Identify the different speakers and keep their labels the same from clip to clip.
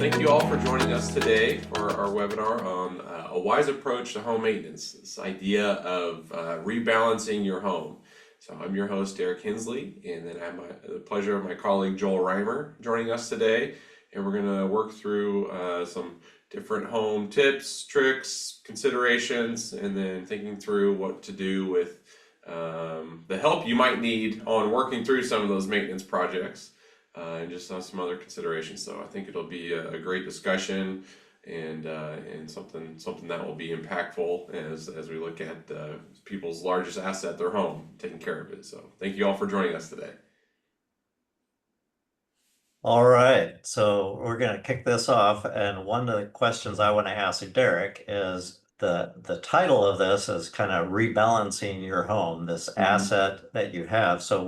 Speaker 1: Thank you all for joining us today for our webinar on a wise approach to home maintenance, this idea of rebalancing your home. So I'm your host, Derek Hensley, and then I have the pleasure of my colleague, Joel Reimer, joining us today. And we're going to work through some different home tips, tricks, considerations, and then thinking through what to do with the help you might need on working through some of those maintenance projects. And just some other considerations. So I think it'll be a great discussion and something that will be impactful as we look at people's largest asset, their home, taking care of it. So thank you all for joining us today.
Speaker 2: All right, so we're going to kick this off, and one of the questions I want to ask Derek is the title of this is kind of rebalancing your home, this asset that you have. So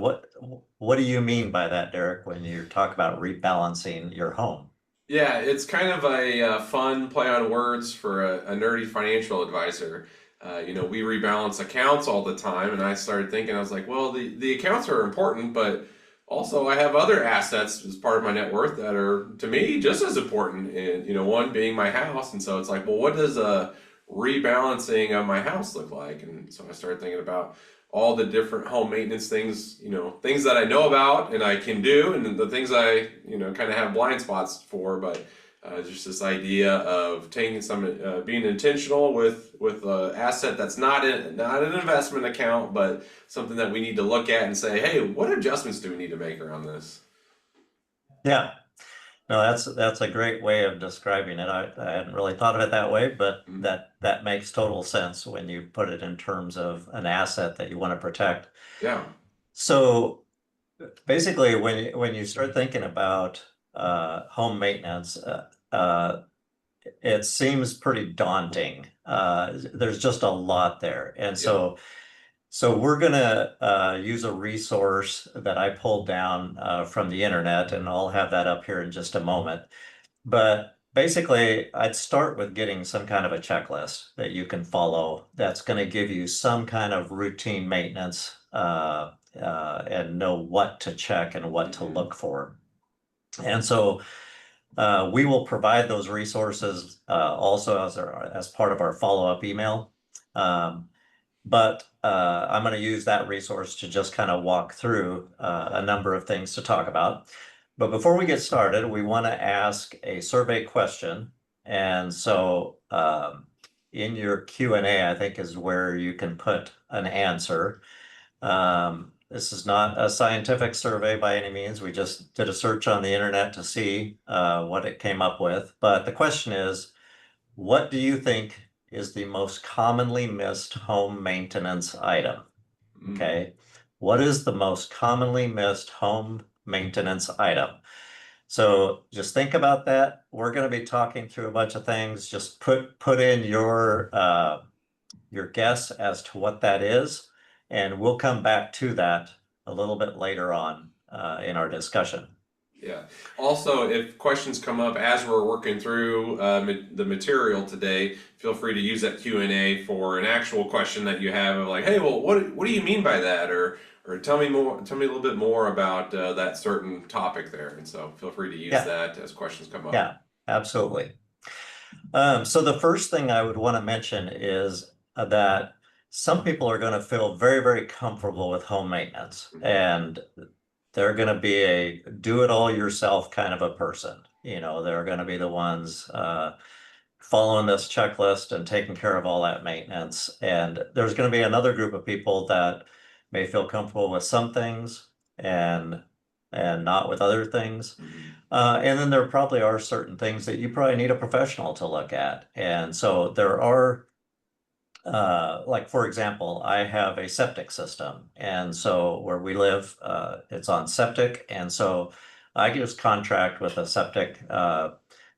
Speaker 2: what do you mean by that, Derek, when you talk about rebalancing your home?
Speaker 1: Yeah, it's kind of a fun play on words for a nerdy financial advisor. We rebalance accounts all the time, and I started thinking, I was like, well, the accounts are important, but also I have other assets as part of my net worth that are, to me, just as important. And, one being my house. And so it's like, well, what does a rebalancing of my house look like? And so I started thinking about all the different home maintenance things, things that I know about and I can do, and the things I, kind of have blind spots for. But just this idea of taking some, being intentional with an asset that's not an investment account, but something that we need to look at and say, hey, what adjustments do we need to make around this?
Speaker 2: Yeah. No, that's a great way of describing it. I hadn't really thought of it that way, but that makes total sense when you put it in terms of an asset that you want to protect.
Speaker 1: Yeah.
Speaker 2: So basically, when you start thinking about home maintenance, it seems pretty daunting. There's just a lot there, and so we're going to use a resource that I pulled down from the internet, and I'll have that up here in just a moment. But basically, I'd start with getting some kind of a checklist that you can follow that's going to give you some kind of routine maintenance and know what to check and what to look for. And so we will provide those resources also as part of our follow-up email. But I'm going to use that resource to just kind of walk through a number of things to talk about. But before we get started, we want to ask a survey question. And so in your Q&A, I think is where you can put an answer. This is not a scientific survey by any means. We just did a search on the internet to see what it came up with. But the question is, what do you think is the most commonly missed home maintenance item? Okay. What is the most commonly missed home maintenance item? So just think about that. We're going to be talking through a bunch of things. Just put in your guess as to what that is, and we'll come back to that a little bit later on in our discussion.
Speaker 1: Yeah. Also, if questions come up as we're working through the material today, feel free to use that Q&A for an actual question that you have of like, hey, well, what do you mean by that? Or tell me a little bit more about that certain topic there. And so feel free to use that as questions come up.
Speaker 2: Yeah, absolutely. So the first thing I would want to mention is that some people are going to feel very, very comfortable with home maintenance, and they're going to be a do-it-all-yourself kind of a person. They're going to be the ones following this checklist and taking care of all that maintenance. And there's going to be another group of people that may feel comfortable with some things and not with other things. And then there probably are certain things that you probably need a professional to look at. And so there are like, for example, I have a septic system, and so where we live, it's on septic, and so I just contract with a septic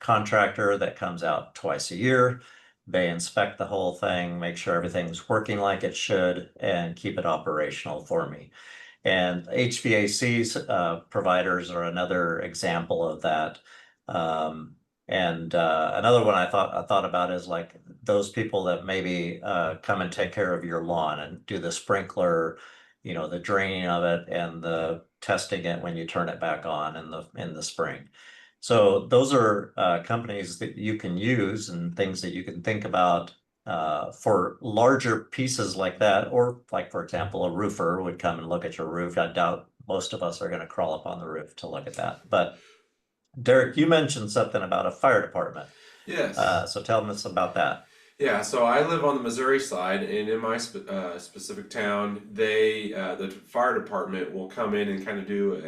Speaker 2: contractor that comes out twice a year. They inspect the whole thing, make sure everything's working like it should, and keep it operational for me. And HVAC providers are another example of that. And another one I thought about is like those people that maybe come and take care of your lawn and do the sprinkler, the draining of it and the testing it when you turn it back on in the spring. So those are companies that you can use and things that you can think about for larger pieces like that, or like, for example, a roofer would come and look at your roof. I doubt most of us are going to crawl up on the roof to look at that. But Derek, you mentioned something about a fire department.
Speaker 1: Yes.
Speaker 2: So tell us about that.
Speaker 1: Yeah, so I live on the Missouri side, and in my specific town, the fire department will come in and kind of do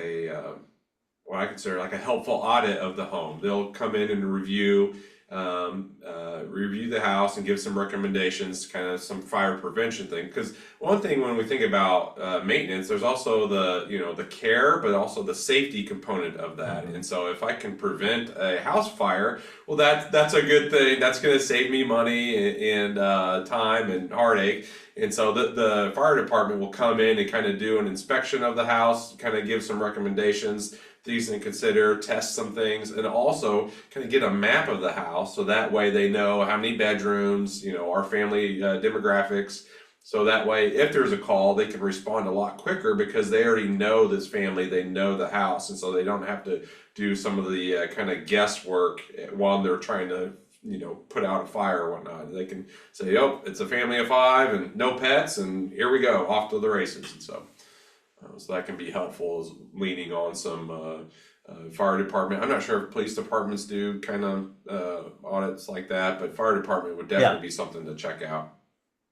Speaker 1: what I consider like a helpful audit of the home. They'll come in and review the house and give some recommendations, kind of some fire prevention thing. Because one thing when we think about maintenance, there's also the care, but also the safety component of that.
Speaker 2: Mhm.
Speaker 1: And so if I can prevent a house fire, well, that's a good thing. That's going to save me money and time and heartache. And so the fire department will come in and kind of do an inspection of the house, kind of give some recommendations, things to consider, test some things, and also kind of get a map of the house so that way they know how many bedrooms, our family demographics. So that way, if there's a call, they can respond a lot quicker because they already know this family, they know the house, and so they don't have to do some of the kind of guesswork while they're trying to put out a fire or whatnot. They can say, oh, it's a family of 5 and no pets, and here we go, off to the races. And so that can be helpful, as leaning on some fire department. I'm not sure if police departments do kind of audits like that, but fire department would definitely
Speaker 2: Yeah,
Speaker 1: be something to check out.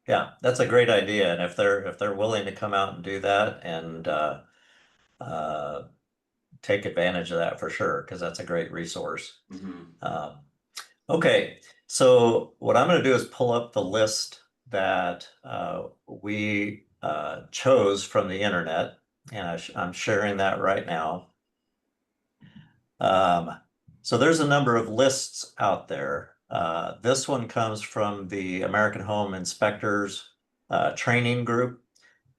Speaker 2: yeah, that's a great idea. And if they're willing to come out and do that and uh, take advantage of that for sure, because that's a great resource.
Speaker 1: Hmm.
Speaker 2: Um, Okay, so what I'm going to do is pull up the list that we chose from the internet, and I'm sharing that right now. Um, so there's a number of lists out there. This one comes from the American Home Inspectors Training Group.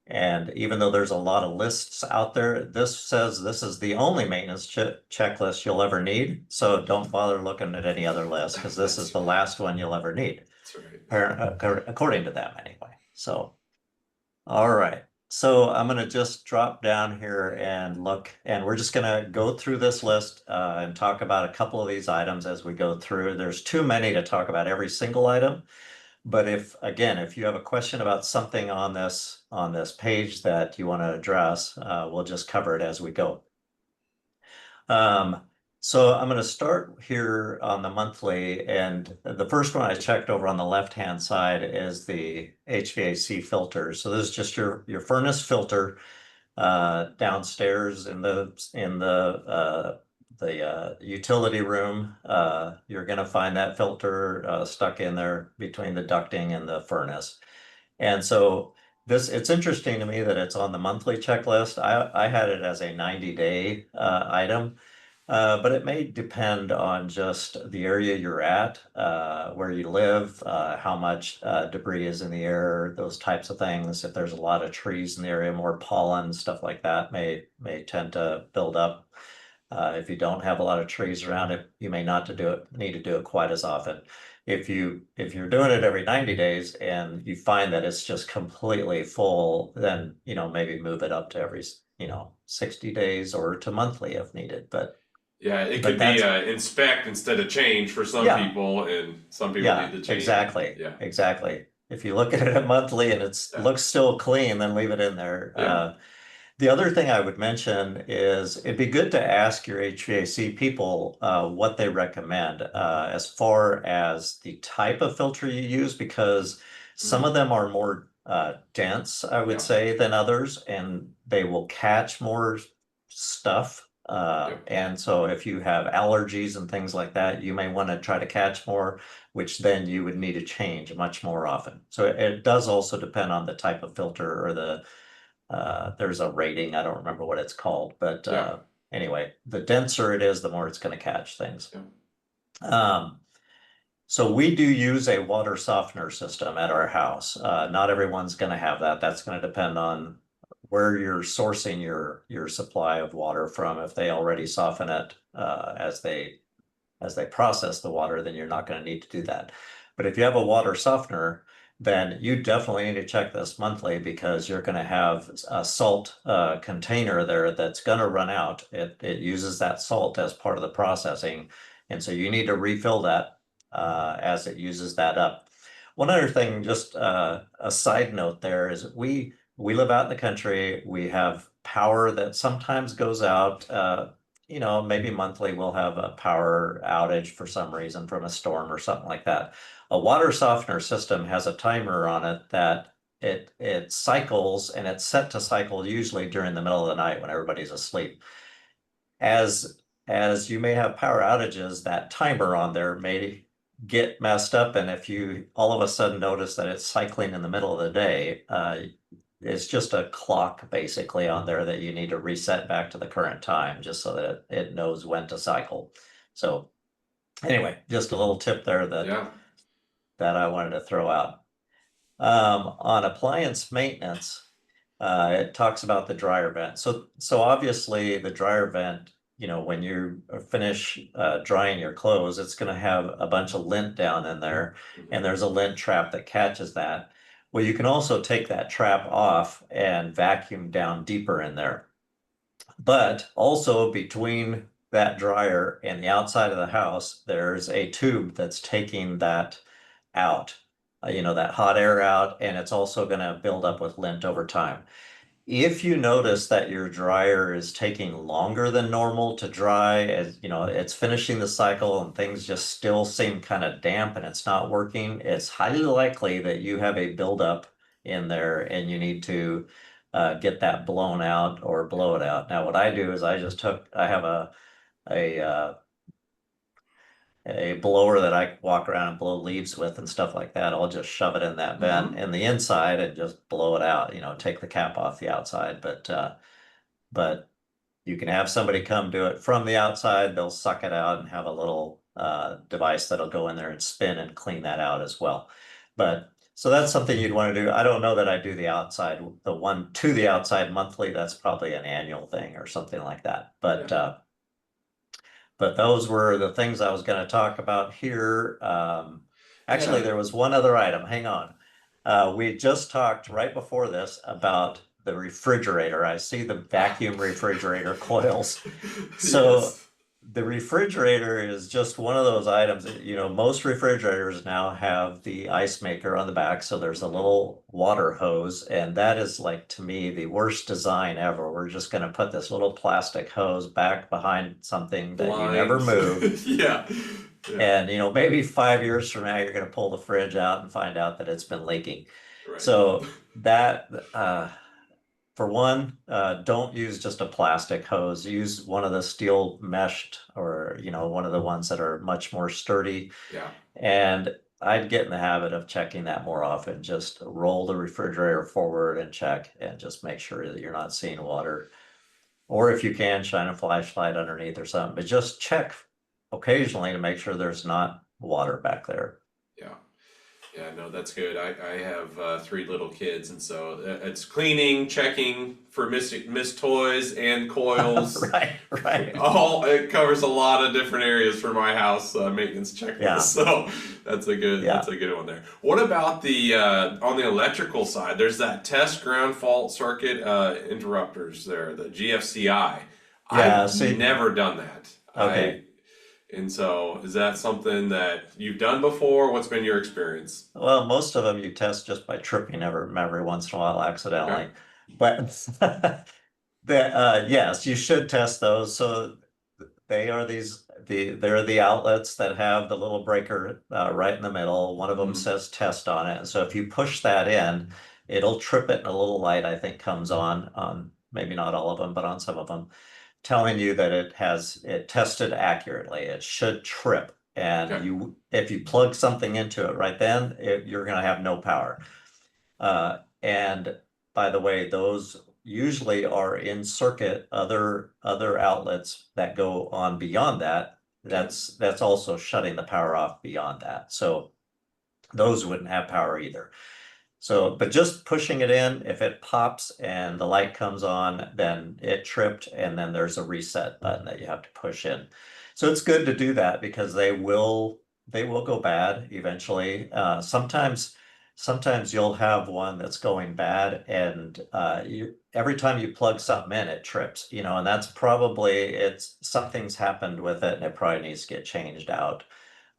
Speaker 2: And even though there's a lot of lists out there, this says this is the only maintenance checklist you'll ever need. So don't bother looking at any other list because this is
Speaker 1: That's
Speaker 2: the last one you'll ever need,
Speaker 1: that's right.
Speaker 2: according to them anyway. So, all right. So I'm going to just drop down here and look, and we're just going to go through this list and talk about a couple of these items as we go through. There's too many to talk about every single item. But if you have a question about something on this page that you want to address, we'll just cover it as we go. Um, so I'm going to start here on the monthly, and the first one I checked over on the left-hand side is the HVAC filters. So this is just your furnace filter downstairs in the utility room. You're going to find that filter stuck in there between the ducting and the furnace. And so it's interesting to me that it's on the monthly checklist. I had it as a 90-day item. But it may depend on just the area you're at, where you live, how much debris is in the air, those types of things. If there's a lot of trees in the area, more pollen, stuff like that may tend to build up. If you don't have a lot of trees around it, you may not need to do it quite as often. If you're doing it every 90 days and you find that it's just completely full, then maybe move it up to every 60 days or to monthly if needed.
Speaker 1: Yeah, it
Speaker 2: But
Speaker 1: could be
Speaker 2: that's
Speaker 1: inspect instead of change for some
Speaker 2: Yeah,
Speaker 1: people, and some people need
Speaker 2: yeah,
Speaker 1: to change.
Speaker 2: exactly,
Speaker 1: Yeah,
Speaker 2: exactly. If you look at it monthly and
Speaker 1: yeah,
Speaker 2: looks still clean, then leave it in there.
Speaker 1: yeah.
Speaker 2: The other thing I would mention is it'd be good to ask your HVAC people what they recommend as far as the type of filter you use, because some
Speaker 1: Mm,
Speaker 2: of them are more dense, I would
Speaker 1: yeah,
Speaker 2: say, than others, and they will catch more stuff.
Speaker 1: yeah,
Speaker 2: And so if you have allergies and things like that, you may want to try to catch more, which then you would need to change much more often. So it does also depend on the type of filter or there's a rating, I don't remember what it's called, but
Speaker 1: yeah,
Speaker 2: anyway, the denser it is, the more it's going to catch things.
Speaker 1: yeah.
Speaker 2: Um, so we do use a water softener system at our house. Not everyone's going to have that. That's going to depend on where you're sourcing your supply of water from. If they already soften it as they process the water, then you're not going to need to do that. But if you have a water softener, then you definitely need to check this monthly because you're going to have a salt container there that's going to run out. It uses that salt as part of the processing. And so you need to refill that as it uses that up. One other thing, just a side note there is we live out in the country. We have power that sometimes goes out. Maybe monthly we'll have a power outage for some reason from a storm or something like that. A water softener system has a timer on it that it cycles, and it's set to cycle usually during the middle of the night when everybody's asleep. As you may have power outages, that timer on there may get messed up, and if you all of a sudden notice that it's cycling in the middle of the day, it's just a clock basically on there that you need to reset back to the current time just so that it knows when to cycle. So anyway, just a little tip there that
Speaker 1: Yeah.
Speaker 2: that I wanted to throw out. On appliance maintenance, it talks about the dryer vent. So obviously the dryer vent, when you finish drying your clothes, it's going to have a bunch of lint down in there, and there's a lint trap that catches that. Well, you can also take that trap off and vacuum down deeper in there. But also between that dryer and the outside of the house, there's a tube that's taking that out, that hot air out, and it's also going to build up with lint over time. If you notice that your dryer is taking longer than normal to dry, as it's finishing the cycle and things just still seem kind of damp and it's not working, it's highly likely that you have a buildup in there and you need to get that blown out or blow it out. Now, what I do is I have a a blower that I walk around and blow leaves with and stuff like that. I'll just shove it in that vent in the inside and just blow it out, take the cap off the outside. But you can have somebody come do it from the outside. They'll suck it out and have a little device that'll go in there and spin and clean that out as well. But so that's something you'd want to do. I don't know that I do the outside, the one to the outside monthly. That's probably an annual thing or something like that. But those were the things I was going to talk about here. Actually,
Speaker 1: Yeah.
Speaker 2: there was one other item. Hang on. We just talked right before this about the refrigerator. I see the vacuum refrigerator coils. So
Speaker 1: Yes.
Speaker 2: the refrigerator is just one of those items. Most refrigerators now have the ice maker on the back, so there's a little water hose, and that is, like, to me, the worst design ever. We're just going to put this little plastic hose back behind something that you never
Speaker 1: Blinds.
Speaker 2: move.
Speaker 1: Yeah. Yeah.
Speaker 2: And maybe 5 years from now, you're going to pull the fridge out and find out that it's been leaking.
Speaker 1: Right.
Speaker 2: So that for one, don't use just a plastic hose. Use one of the steel meshed, or one of the ones that are much more sturdy.
Speaker 1: Yeah.
Speaker 2: And I'd get in the habit of checking that more often. Just roll the refrigerator forward and check, and just make sure that you're not seeing water. Or if you can, shine a flashlight underneath or something, but just check occasionally to make sure there's not water back there.
Speaker 1: Yeah. Yeah, no, that's good. I have 3 little kids, and so it's cleaning, checking for missed toys and coils.
Speaker 2: Right.
Speaker 1: It covers a lot of different areas for my house maintenance checklist.
Speaker 2: Yeah.
Speaker 1: So that's a good one there. What about the on the electrical side? There's that test ground fault circuit interrupters there, the GFCI.
Speaker 2: Yeah,
Speaker 1: I've never done that.
Speaker 2: Okay.
Speaker 1: And so, is that something that you've done before? What's been your experience?
Speaker 2: Well, most of them you test just by tripping every once in a while accidentally.
Speaker 1: Okay.
Speaker 2: But yes, you should test those. So they are they're the outlets that have the little breaker right in the middle. One of them says test on it. And so if you push that in, it'll trip it, and a little light, I think, comes on maybe not all of them, but on some of them, telling you that it tested accurately. It should trip. And
Speaker 1: Okay.
Speaker 2: if you plug something into it right then, you're going to have no power. And by the way, those usually are in circuit, other outlets that go on beyond that. That's also shutting the power off beyond that. So those wouldn't have power either. So, but just pushing it in, if it pops and the light comes on, then it tripped, and then there's a reset button that you have to push in. So it's good to do that because they will go bad eventually. Sometimes sometimes you'll have one that's going bad, and every time you plug something in, it trips, and that's probably something's happened with it, and it probably needs to get changed out.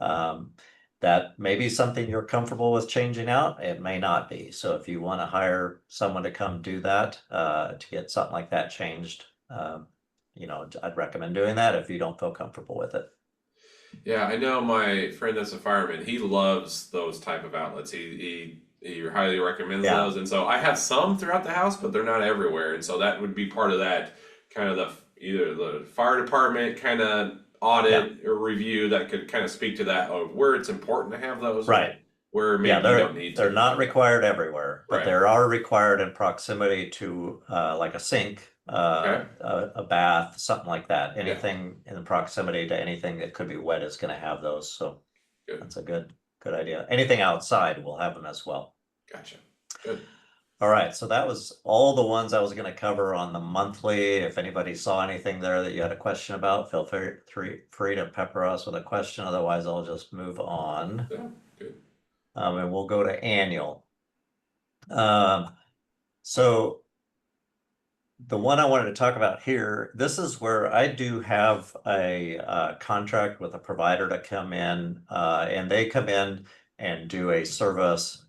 Speaker 2: Um, that may be something you're comfortable with changing out. It may not be. So if you want to hire someone to come do that, to get something like that changed, I'd recommend doing that if you don't feel comfortable with it.
Speaker 1: Yeah, I know my friend that's a fireman. He loves those type of outlets. He highly recommends
Speaker 2: Yeah,
Speaker 1: those, and so I have some throughout the house, but they're not everywhere. And so that would be part of that kind of either the fire department kind of
Speaker 2: yeah,
Speaker 1: audit or review that could kind of speak to that of where it's important to have those and
Speaker 2: right.
Speaker 1: where
Speaker 2: Yeah,
Speaker 1: maybe you don't need
Speaker 2: they're
Speaker 1: to.
Speaker 2: not required everywhere, but
Speaker 1: Right.
Speaker 2: they are required in proximity to like a sink,
Speaker 1: Okay.
Speaker 2: a bath, something like that.
Speaker 1: Yeah.
Speaker 2: Anything in proximity to anything that could be wet is going to have those. So
Speaker 1: Good.
Speaker 2: that's a good idea. Anything outside will have them as well.
Speaker 1: Gotcha. Good.
Speaker 2: All right, so that was all the ones I was going to cover on the monthly. If anybody saw anything there that you had a question about, feel free to pepper us with a question. Otherwise, I'll just move on.
Speaker 1: Yeah. Good.
Speaker 2: And we'll go to annual. Um, so the one I wanted to talk about here, this is where I do have a contract with a provider to come in, and they come in and do a service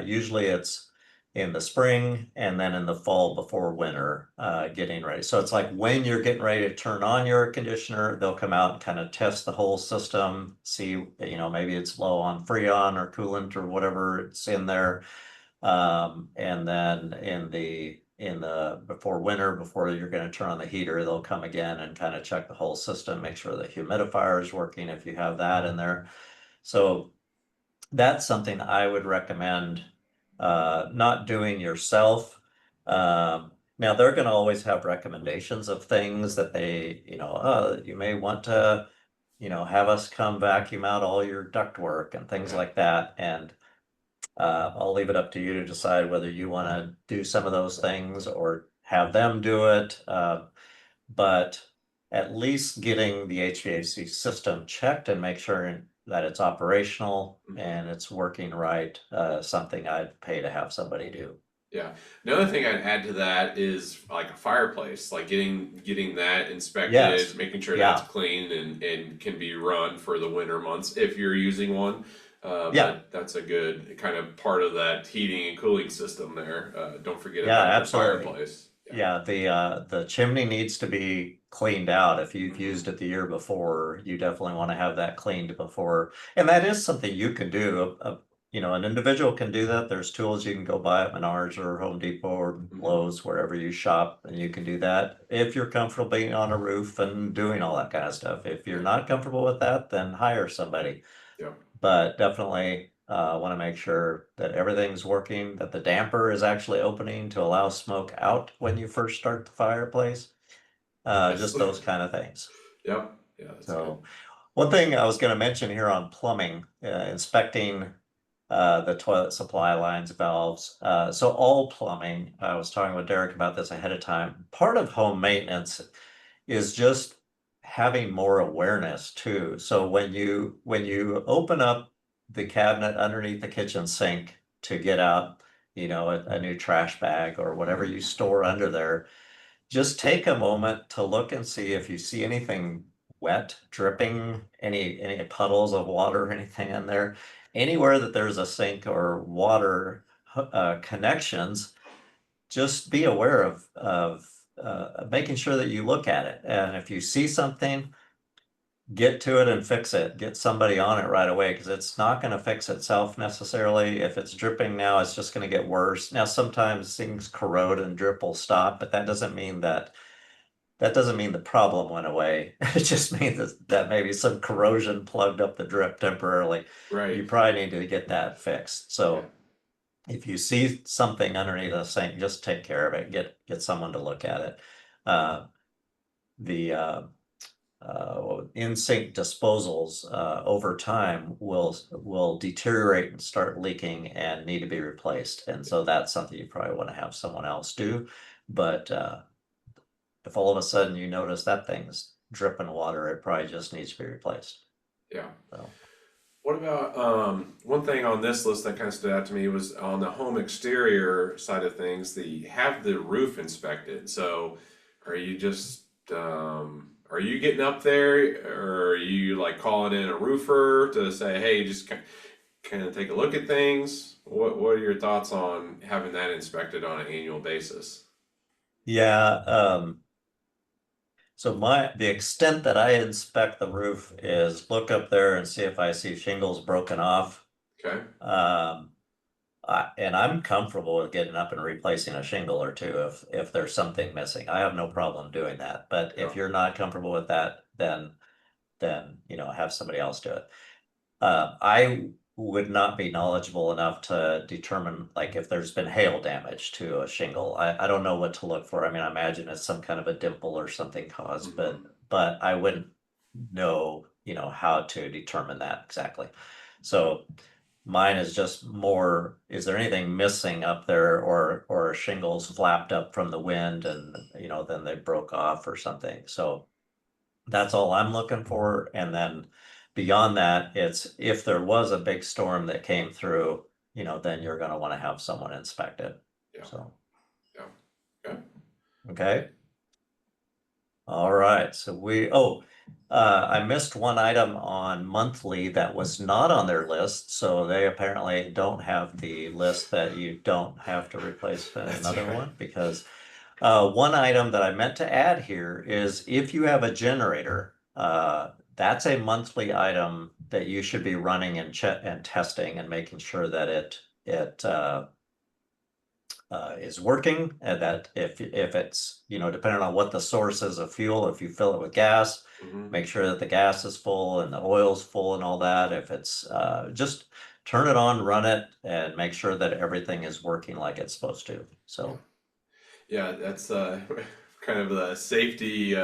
Speaker 2: usually it's in the spring and then in the fall before winter, getting ready. So it's like when you're getting ready to turn on your conditioner, they'll come out and kind of test the whole system, see, maybe it's low on Freon or coolant or whatever it's in there. And then in the before winter, before you're going to turn on the heater, they'll come again and kind of check the whole system, make sure the humidifier is working if you have that in there. So that's something I would recommend not doing yourself. Now they're going to always have recommendations of things that you may want to, have us come vacuum out all your ductwork and things
Speaker 1: Yeah.
Speaker 2: like that. And I'll leave it up to you to decide whether you want to do some of those things or have them do it. But at least getting the HVAC system checked and make sure that it's operational
Speaker 1: Mhm.
Speaker 2: and it's working right, something I'd pay to have somebody do.
Speaker 1: Yeah. Another thing I'd add to that is like a fireplace, like getting that inspected,
Speaker 2: Yes.
Speaker 1: making sure that's
Speaker 2: Yeah.
Speaker 1: clean and can be run for the winter months if you're using one.
Speaker 2: Yeah.
Speaker 1: But that's a good kind of part of that heating and cooling system there. Don't forget
Speaker 2: Yeah,
Speaker 1: about the
Speaker 2: absolutely.
Speaker 1: fireplace. Yeah.
Speaker 2: Yeah, the chimney needs to be cleaned out. If you've
Speaker 1: Hmm.
Speaker 2: used it the year before, you definitely want to have that cleaned before. And that is something you can do. An individual can do that. There's tools you can go buy at Menards or Home Depot or
Speaker 1: Hmm.
Speaker 2: Lowe's, wherever you shop, and you can do that if you're comfortable being on a roof and doing all that kind of stuff. If you're
Speaker 1: Yeah.
Speaker 2: not comfortable with that, then hire somebody.
Speaker 1: Yeah.
Speaker 2: But definitely want to make sure that everything's working, that the damper is actually opening to allow smoke out when you first start the fireplace.
Speaker 1: Yes.
Speaker 2: Just those kind of things.
Speaker 1: Yep. Yeah, that's good.
Speaker 2: So one thing I was going to mention here on plumbing, inspecting the toilet supply lines, valves. So all plumbing, I was talking with Derek about this ahead of time. Part of home maintenance is just having more awareness too. So when you open up the cabinet underneath the kitchen sink to get out, a new trash bag or whatever
Speaker 1: Hmm.
Speaker 2: you store under there, just take a moment to look and see if you see anything wet, dripping, any puddles of water or anything in there. Anywhere that there's a sink or water connections, just be aware of making sure that you look at it. And if you see something, get to it and fix it. Get somebody on it right away because it's not going to fix itself necessarily. If it's dripping now, it's just going to get worse. Now, sometimes things corrode and drip will stop, but that doesn't mean the problem went away. It just means that maybe some corrosion plugged up the drip temporarily.
Speaker 1: Right.
Speaker 2: You probably need to get that fixed.
Speaker 1: Yeah.
Speaker 2: So if you see something underneath the sink, just take care of it. Get someone to look at it. Uh, the in-sink disposals over time will deteriorate and start leaking and need to be replaced. And so that's something you probably want to have someone else do. But if all of a sudden you notice that thing's dripping water, it probably just needs to be replaced.
Speaker 1: Yeah.
Speaker 2: So.
Speaker 1: What about one thing on this list that kind of stood out to me was on the home exterior side of things, the have the roof inspected. So are you just are you getting up there, or are you like calling in a roofer to say, hey, just kind of take a look at things? What are your thoughts on having that inspected on an annual basis?
Speaker 2: Yeah, so the extent that I inspect the roof is look up there and see if I see shingles broken off.
Speaker 1: Okay.
Speaker 2: Um, and I'm comfortable with getting up and replacing a shingle or two if there's something missing. I have no problem doing that. But
Speaker 1: Yeah.
Speaker 2: if you're not comfortable with that, then have somebody else do it. I would not be knowledgeable enough to determine like if there's been hail damage to a shingle. I don't know what to look for. I mean, I imagine it's some kind of a dimple or something caused,
Speaker 1: Hmm.
Speaker 2: but I wouldn't know, how to determine that exactly. So mine is just more, is there anything missing up there or shingles flapped up from the wind and then they broke off or something. So that's all I'm looking for. And then beyond that, it's if there was a big storm that came through, then you're going to want to have someone inspect it.
Speaker 1: Yeah.
Speaker 2: So,
Speaker 1: Yeah. Yeah.
Speaker 2: okay. All right. So I missed one item on monthly that was not on their list. So they apparently don't have the list that you don't have to replace
Speaker 1: That's
Speaker 2: another
Speaker 1: right.
Speaker 2: one because one item that I meant to add here is if you have a generator, that's a monthly item that you should be running and testing and making sure that it is working, and that if it's depending on what the source is of fuel, if you fill it with gas,
Speaker 1: Hmm.
Speaker 2: make sure that the gas is full and the oil's full and all that. If it's just turn it on, run it, and make sure that everything is working like it's supposed to.
Speaker 1: Yeah.
Speaker 2: So
Speaker 1: Yeah, that's kind of the safety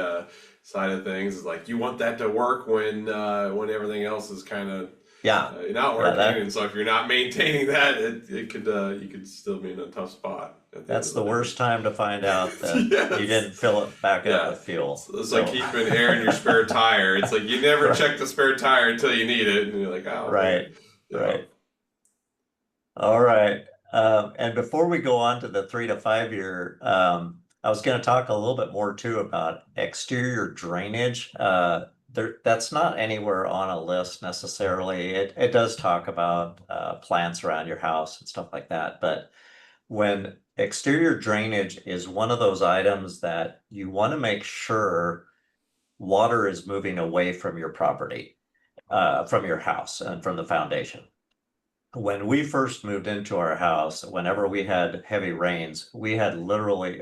Speaker 1: side of things. Is like you want that to work when everything else is kind of
Speaker 2: yeah,
Speaker 1: not
Speaker 2: yeah,
Speaker 1: working, and so if you're not maintaining that, it could you could still be in a tough spot at the end
Speaker 2: that's
Speaker 1: of
Speaker 2: the
Speaker 1: the day.
Speaker 2: worst time to find out that you
Speaker 1: Yes.
Speaker 2: didn't fill it back up
Speaker 1: Yeah.
Speaker 2: with fuel.
Speaker 1: It's like
Speaker 2: So,
Speaker 1: keeping air in your spare tire. It's like you never
Speaker 2: right,
Speaker 1: check the spare tire until you need it, and you're like, oh man,
Speaker 2: right,
Speaker 1: yeah.
Speaker 2: right. All right. And before we go on to the 3 to 5 year, I was going to talk a little bit more too about exterior drainage. That's not anywhere on a list necessarily. It does talk about plants around your house and stuff like that. But when exterior drainage is one of those items that you want to make sure water is moving away from your property, from your house and from the foundation. When we first moved into our house, whenever we had heavy rains, we had literally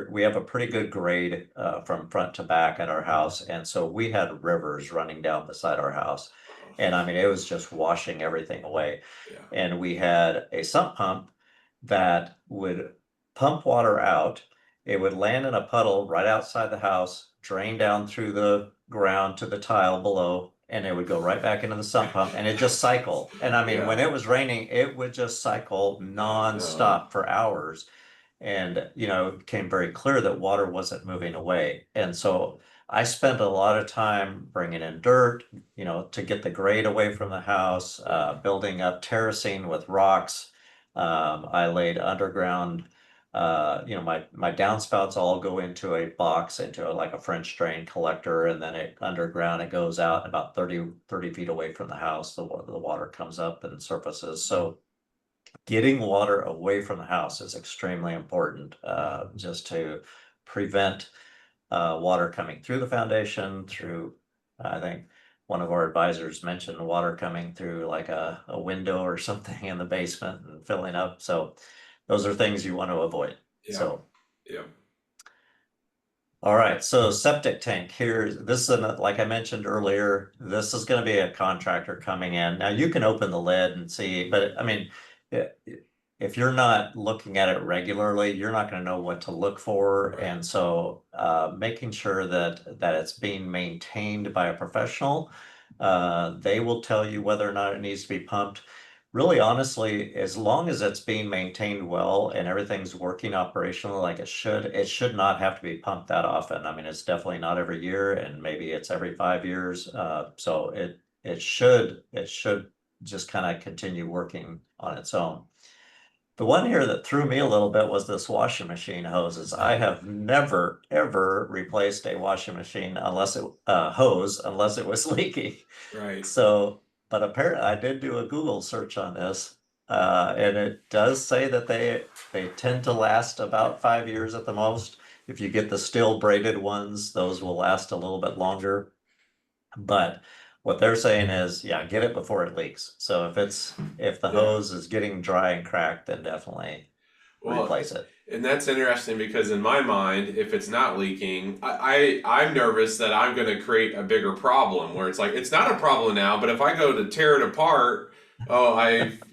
Speaker 2: we have a pretty good grade from front to back at our house. And so we had rivers running down beside our house.
Speaker 1: Oh,
Speaker 2: And I mean, it was just washing everything away.
Speaker 1: yeah.
Speaker 2: And we had a sump pump that would pump water out. It would land in a puddle right outside the house, drain down through the ground to the tile below, and it would go right back into the sump pump and it just cycle. And I mean, when
Speaker 1: Yeah.
Speaker 2: it was raining, it would just cycle
Speaker 1: Oh no.
Speaker 2: nonstop for hours. And, it became very clear that water wasn't moving away. And so I spent a lot of time bringing in dirt, to get the grade away from the house,
Speaker 1: Yeah.
Speaker 2: building up terracing with rocks. I laid underground, my downspouts all go into a box, like a French drain collector, and then underground, it goes out about 30 feet away from the house. The water comes up and surfaces. So getting water away from the house is extremely important, just to prevent water coming through the foundation, I think one of our advisors mentioned water coming through like a window or something in the basement and filling up. So those are things you want to avoid.
Speaker 1: Yeah.
Speaker 2: So,
Speaker 1: Yeah.
Speaker 2: all right. So septic tank here, like I mentioned earlier, this is going to be a contractor coming in. Now you can open the lid and see, but I mean, i- if you're not looking at it regularly, you're not going to know what to look for.
Speaker 1: Right.
Speaker 2: And so, making sure that it's being maintained by a professional, they will tell you whether or not it needs to be pumped. Really, honestly, as long as it's being maintained well and everything's working operationally like it should not have to be pumped that often. I mean, it's definitely not every year, and maybe it's every 5 years. So it should just kind of continue working on its own. The one here that threw me a little bit was this washing machine hoses. I have never, ever replaced a washing machine unless it hose unless it was leaking.
Speaker 1: Right.
Speaker 2: So, but apparently I did do a Google search on this, and it does say that they tend to last about 5 years at the most. If you get the steel braided ones, those will last a little bit longer. But what they're saying is, yeah, get it before it leaks. So if the
Speaker 1: Yeah.
Speaker 2: hose is getting dry and cracked, then definitely
Speaker 1: Well,
Speaker 2: replace it.
Speaker 1: and that's interesting because in my mind, if it's not leaking, I'm nervous that I'm going to create a bigger problem where it's like it's not a problem now, but if I go to tear it apart, oh, I've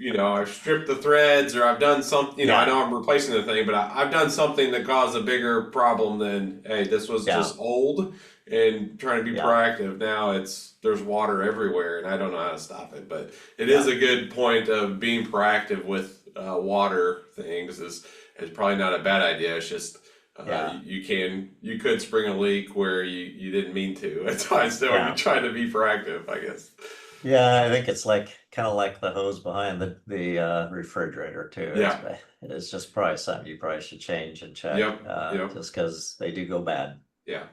Speaker 1: stripped the threads or I've done something. I
Speaker 2: Yeah,
Speaker 1: know I'm replacing the thing, but I've done something that caused a bigger problem than hey, this was
Speaker 2: yeah,
Speaker 1: just old and trying to be
Speaker 2: yeah,
Speaker 1: proactive. Now there's water everywhere and I don't know how to stop it, but it is
Speaker 2: yeah,
Speaker 1: a good point of being proactive with water things is probably not a bad idea. It's just
Speaker 2: yeah,
Speaker 1: you could spring a leak where you didn't mean to at times. So you're
Speaker 2: yeah.
Speaker 1: trying to be proactive, I guess.
Speaker 2: Yeah, I think it's like kind of like the hose behind the refrigerator too.
Speaker 1: Yeah.
Speaker 2: It is just probably something you probably should change and check,
Speaker 1: Yep. Yep.
Speaker 2: just because they do go bad.
Speaker 1: Yeah.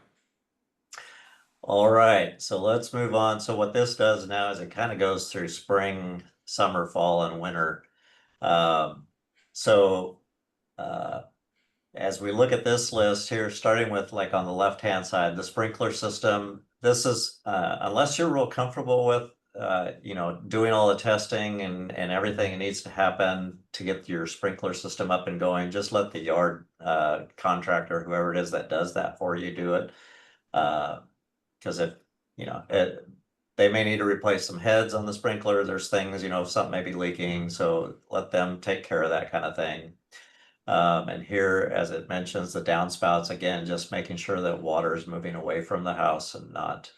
Speaker 2: All right, so let's move on. So what this does now is it kind of goes through spring, summer, fall, and winter. Um, so uh, as we look at this list here, starting with like on the left-hand side, the sprinkler system, this is, unless you're real comfortable with, doing all the testing and everything that needs to happen to get your sprinkler system up and going, just let the yard contractor, whoever it is that does that for you, do it. Because if, they may need to replace some heads on the sprinkler. There's things, if something may be leaking, so let them take care of that kind of thing. And here, as it mentions, the downspouts, again, just making sure that water is moving away from the house and not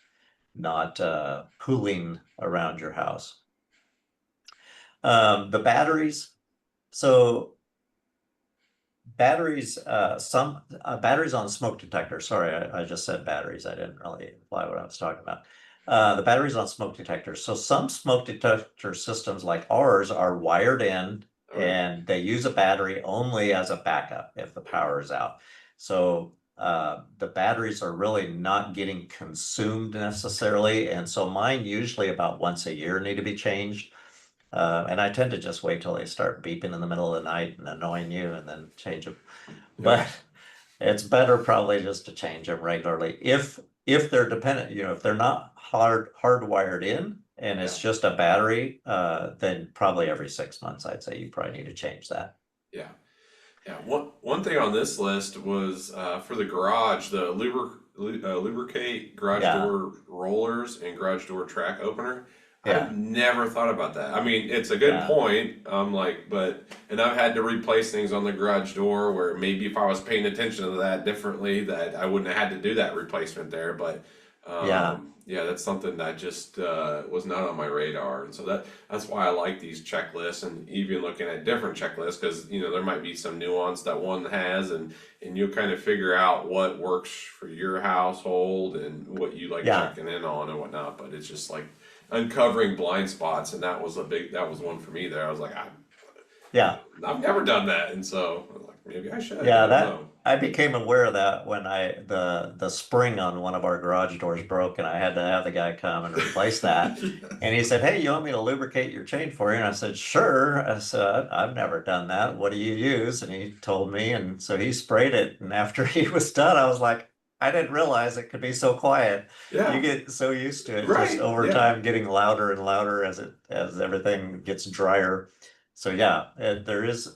Speaker 2: pooling around your house. The batteries, so batteries, some batteries on smoke detector. Sorry, I just said batteries. I didn't really imply what I was talking about. The batteries on smoke detectors. So some smoke detector systems like ours are wired in
Speaker 1: Okay.
Speaker 2: and they use a battery only as a backup if the power is out. So the batteries are really not getting consumed necessarily. And so mine usually about once a year need to be changed. And I tend to just wait till they start beeping in the middle of the night and annoying you and then change them.
Speaker 1: Yep.
Speaker 2: But it's better probably just to change them regularly. If they're dependent, if they're not hardwired in and
Speaker 1: Yeah.
Speaker 2: it's just a battery, then probably every 6 months, I'd say you probably need to change that.
Speaker 1: Yeah. Yeah. One thing on this list was for the garage, the lubricate garage
Speaker 2: Yeah,
Speaker 1: door rollers and garage door track opener. I've
Speaker 2: yeah,
Speaker 1: never thought about that. I mean, it's a good
Speaker 2: yeah,
Speaker 1: point. I'm like, and I've had to replace things on the garage door where maybe if I was paying attention to that differently, that I wouldn't have had to do that replacement there. But
Speaker 2: yeah,
Speaker 1: yeah, that's something that just was not on my radar, and so that's why I like these checklists, and even looking at different checklists because there might be some nuance that one has, and you'll kind of figure out what works for your household and what you like
Speaker 2: yeah,
Speaker 1: checking in on and whatnot. But it's just like uncovering blind spots, and that was one for me there. I was like,
Speaker 2: yeah.
Speaker 1: I've never done that, and so I was like, maybe I should. I
Speaker 2: Yeah,
Speaker 1: don't
Speaker 2: that
Speaker 1: know.
Speaker 2: I became aware of that when the spring on one of our garage doors broke and I had to have the guy come and replace that. And he said, "Hey, you want me to lubricate your chain for you?" And I said, "Sure." I said, "I've never done that. What do you use?" And he told me, and so he sprayed it. And after he was done, I was like, I didn't realize it could be so quiet. You
Speaker 1: Yeah.
Speaker 2: get so used to it just
Speaker 1: Right.
Speaker 2: over
Speaker 1: Yeah.
Speaker 2: time getting louder and louder as everything gets drier. So yeah, there is.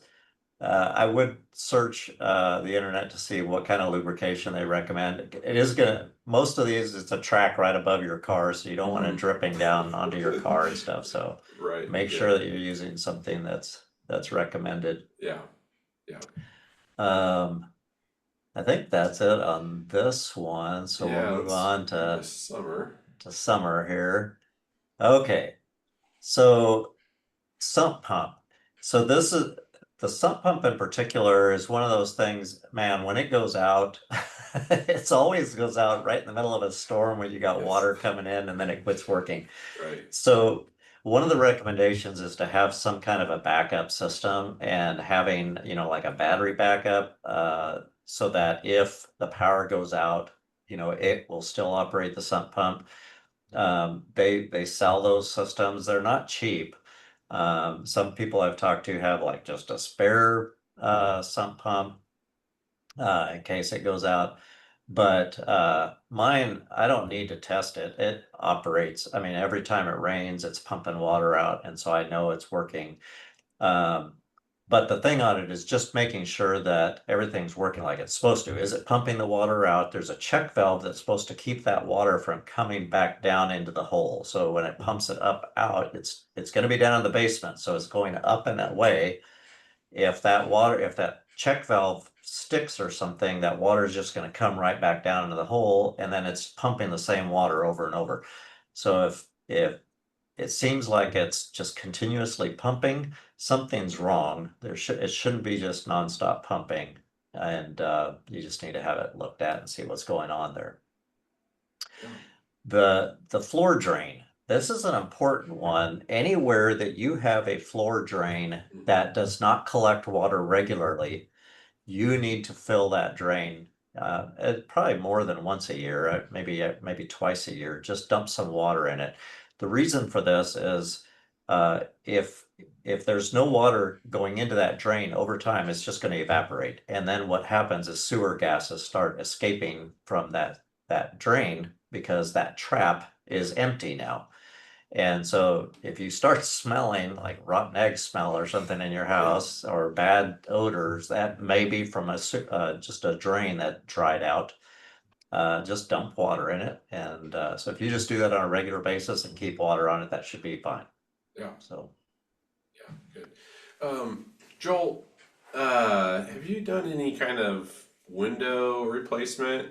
Speaker 2: I would search the internet to see what kind of lubrication they recommend. It is most of these, it's a track right above your car, so you don't want it dripping down onto your car and stuff. So
Speaker 1: Right.
Speaker 2: make
Speaker 1: Yeah.
Speaker 2: sure that you're using something that's recommended.
Speaker 1: Yeah. Yeah.
Speaker 2: Um, I think that's it on this one. So we'll
Speaker 1: Yeah.
Speaker 2: move
Speaker 1: Let's
Speaker 2: on
Speaker 1: move to
Speaker 2: to
Speaker 1: summer.
Speaker 2: summer here. Okay, so sump pump. So this is the sump pump in particular is one of those things, man, when it goes out, it's always goes out right in the middle of a storm when you got
Speaker 1: Yes.
Speaker 2: water coming in and then it quits working.
Speaker 1: Right.
Speaker 2: So one of the recommendations is to have some kind of a backup system and having, like a battery backup, so that if the power goes out, it will still operate the sump pump. They sell those systems. They're not cheap. Some people I've talked to have like just a spare sump pump in case it goes out. But mine, I don't need to test it. It operates. I mean, every time it rains, it's pumping water out, and so I know it's working. Um, but the thing on it is just making sure that everything's working like it's supposed to. Is it pumping the water out? There's a check valve that's supposed to keep that water from coming back down into the hole. So when it pumps it up out, it's going to be down in the basement, so it's going up in that way. If that check valve sticks or something, that water is just going to come right back down into the hole, and then it's pumping the same water over and over. So if it seems like it's just continuously pumping, something's wrong. It shouldn't be just nonstop pumping, and you just need to have it looked at and see what's going on there. The floor drain. This is an important one. Anywhere that you have a floor drain that does not collect water regularly, you need to fill that drain. Probably more than once a year, maybe twice a year. Just dump some water in it. The reason for this is if there's no water going into that drain over time, it's just going to evaporate. And then what happens is sewer gases start escaping from that drain because that trap is empty now. And so if you start smelling like rotten egg smell or something in your house or bad odors, that may be from just a drain that dried out. Just dump water in it. And so if you just do that on a regular basis and keep water on it, that should be fine.
Speaker 1: Yeah.
Speaker 2: So,
Speaker 1: Yeah, good. Joel, have you done any kind of window replacement?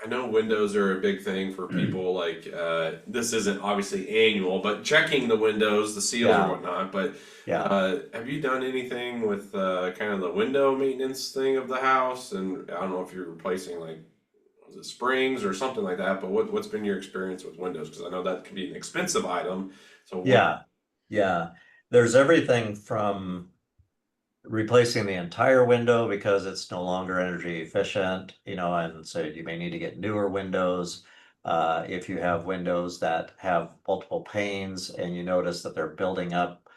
Speaker 1: I know windows are a big thing for people. Like, this isn't obviously annual, but checking the windows, the seals
Speaker 2: yeah,
Speaker 1: or whatnot. But
Speaker 2: yeah.
Speaker 1: have you done anything with kind of the window maintenance thing of the house? And I don't know if you're replacing like was it springs or something like that. But what's been your experience with windows? Because I know that can be an expensive item. So what?
Speaker 2: Yeah, yeah. There's everything from replacing the entire window because it's no longer energy efficient, and so you may need to get newer windows. If you have windows that have multiple panes and you notice that they're building up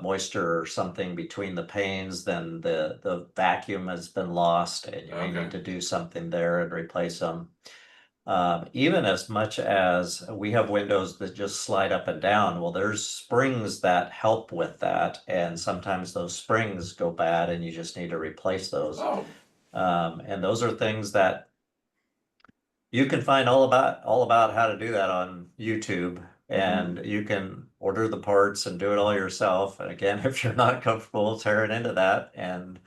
Speaker 2: moisture or something between the panes, then the vacuum has been lost and you may
Speaker 1: Okay.
Speaker 2: need to do something there and replace them. Even as much as we have windows that just slide up and down, well, there's springs that help with that, and sometimes those springs go bad and you just need to replace those.
Speaker 1: Oh.
Speaker 2: And those are things that you can find all about how to do that on YouTube,
Speaker 1: Hmm.
Speaker 2: and you can order the parts and do it all yourself. And again, if you're not comfortable tearing into that, and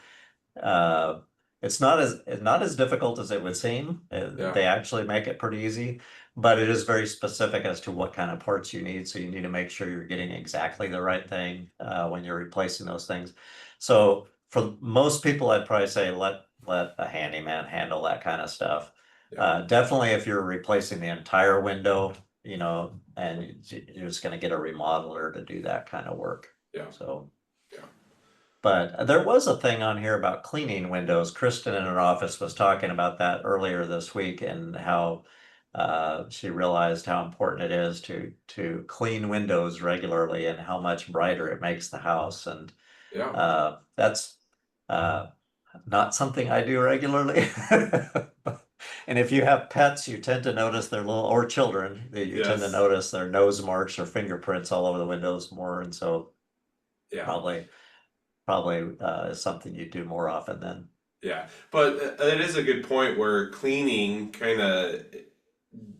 Speaker 2: uh, it's not as difficult as it would seem.
Speaker 1: Yeah.
Speaker 2: They actually make it pretty easy, but it is very specific as to what kind of parts you need. So you need to make sure you're getting exactly the right thing when you're replacing those things. So for most people, I'd probably say let a handyman handle that kind of stuff.
Speaker 1: Yeah.
Speaker 2: Definitely if you're replacing the entire window, and you're just going to get a remodeler to do that kind of work.
Speaker 1: Yeah.
Speaker 2: So.
Speaker 1: Yeah.
Speaker 2: But there was a thing on here about cleaning windows. Kristen in her office was talking about that earlier this week and how she realized how important it is to clean windows regularly and how much brighter it makes the house. And
Speaker 1: Yeah.
Speaker 2: that's uh, not something I do regularly. And if you have pets, you tend to notice their or children, that you tend to
Speaker 1: Yes.
Speaker 2: notice their nose marks or fingerprints all over the windows more. And so
Speaker 1: Yeah.
Speaker 2: probably is something you do more often than.
Speaker 1: Yeah, but it is a good point where cleaning, kind of